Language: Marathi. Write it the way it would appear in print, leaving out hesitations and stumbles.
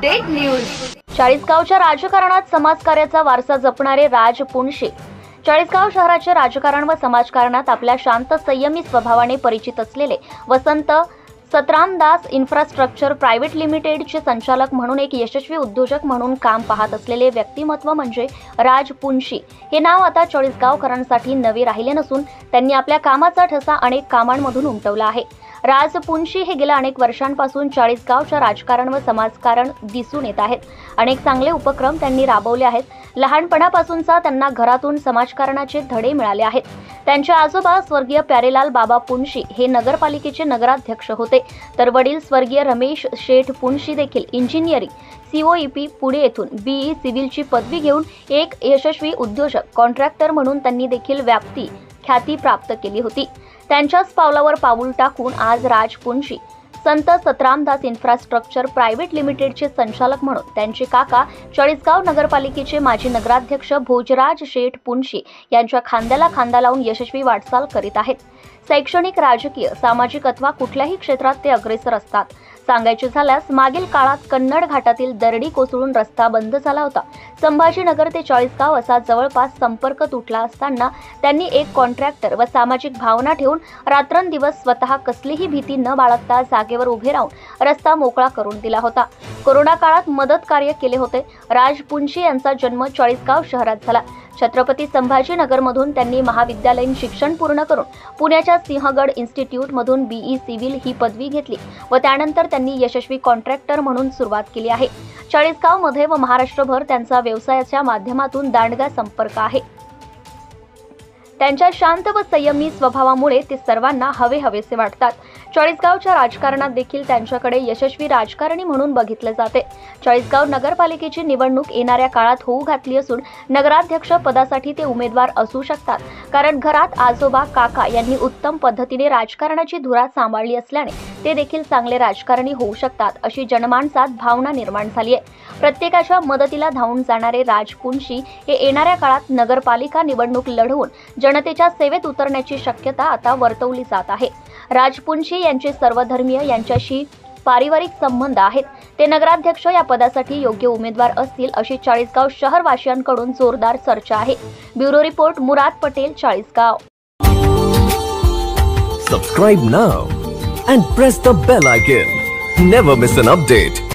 Update news. चाळीसगावच्या राजकारणात समाजकार्याचा वारसा जपणारे राज पुणशी। चाळीसगाव शहराचे राजकारण व समाजकारणात आपल्या शांत संयमी स्वभावाने परिचित असलेले वसंत सतरामदास इन्फ्रास्ट्रक्चर प्रायव्हेट लिमिटेडचे संचालक म्हणून एक यशस्वी उद्योजक म्हणून काम पाहत असलेले व्यक्तिमत्व म्हणजे राज पुणशी। हे नाव आता चाळीसगावकरांसाठी नवे राहिले नसून त्यांनी आपल्या कामाचा ठसा अनेक कामांमधून उमटवला आहे। राज पुणशी हे गेल्या अनेक वर्षांपासून चाळीसगावच्या राजकारण व समाजकारण दिसून येत आहेत। अनेक चांगले उपक्रम त्यांनी राबवले आहेत। लहानपणापासूनचा त्यांना घरातून समाजकारणाचे धडे मिळाले आहेत। त्यांचे आजोबा स्वर्गीय प्यारेलाल बाबा पुणशी हे नगरपालिकेचे नगराध्यक्ष होते, तर वडील स्वर्गीय रमेश शेठ पुणशी देखील इंजिनिअरिंग COEP पुणे येथून BE सिव्हिलची पदवी घेऊन एक यशस्वी उद्योजक कॉन्ट्रॅक्टर म्हणून त्यांनी देखील ख्याती प्राप्त केली होती। त्यांच्याच पावलावर पाऊल टाकून आज राज पुणशी संत सतरामदास इन्फ्रास्ट्रक्चर प्रायव्हेट लिमिटेडचे संचालक म्हणून त्यांचे काका चाळीसगाव नगरपालिकेचे माजी नगराध्यक्ष भोजराज शेठ पुणशी यांच्या खांद्याला खांदा लावून यशस्वी वाटचाल करीत आहेत। शैक्षणिक, राजकीय, सामाजिक अथवा कुठल्याही क्षेत्रात ते अग्रेसर असतात। सांगायचे झाल्यास मागील काळात कन्नड घाटातील दरडी कोसळून रस्ता बंद झाला होता। संभाजीनगर ते चाळीसगाव असा जवळपास संपर्क तुटला असताना त्यांनी एक कॉन्ट्रॅक्टर व सामाजिक भावना ठेवून रात्रंदिवस स्वतः कसलीही भीती न बाळगता जागेवर उभे राहून रस्ता मोकळा करून दिला होता। कोरोना काळात मदत कार्य केले होते। राज पुणशी यांचा जन्म चाळीसगाव शहरात झाला। छत्रपती संभाजीनगरमधून त्यांनी महाविद्यालयीन शिक्षण पूर्ण करून पुण्याच्या सिंहगड इन्स्टिट्यूटमधून BE सिव्हिल ही पदवी घेतली व त्यानंतर त्यांनी यशस्वी कॉन्ट्रॅक्टर म्हणून सुरुवात केली आहे। चाळीसगावमध्ये व महाराष्ट्रभर त्यांचा व्यवसायाच्या माध्यमातून दांडगा संपर्क आहे। त्यांच्या शांत व संयमी स्वभावामुळे ते सर्वांना हवेहवेसे वाटतात। चाळीसगावच्या राजकारणात देखील त्यांच्याकडे यशस्वी राजकारणी म्हणून बघितले जाते। चाळीसगाव नगरपालिकेची निवडणूक येणाऱ्या काळात होऊ घातली असून नगराध्यक्ष पदासाठी ते उमेदवार असू शकतात, कारण घरात आजोबा काका यांनी उत्तम पद्धतीने राजकारणाची धुरा सांभाळली असल्याने ते देखील चांगले राजकारणी होऊ शकतात, अशी जनमानसात भावना निर्माण झाली आहे। प्रत्येकाच्या मदतीला धावून जाणारे राज पुणशी हे येणाऱ्या काळात नगरपालिका निवडणूक लढवून जनतेच्या सेवेत उतरण्याची शक्यता आता वर्तवली जात आहे। राज पुणशी यांचे सर्वधर्मीय यांच्याशी पारिवारिक संबंध आहेत। ते नगराध्यक्ष या पदासाठी योग्य उमेदवार असतील अशी चाळीसगाव शहरवासियांकडून जोरदार चर्चा आहे। Bureau report Murad Patel, Chalisgaon. Subscribe now and press the bell icon. Never miss an update.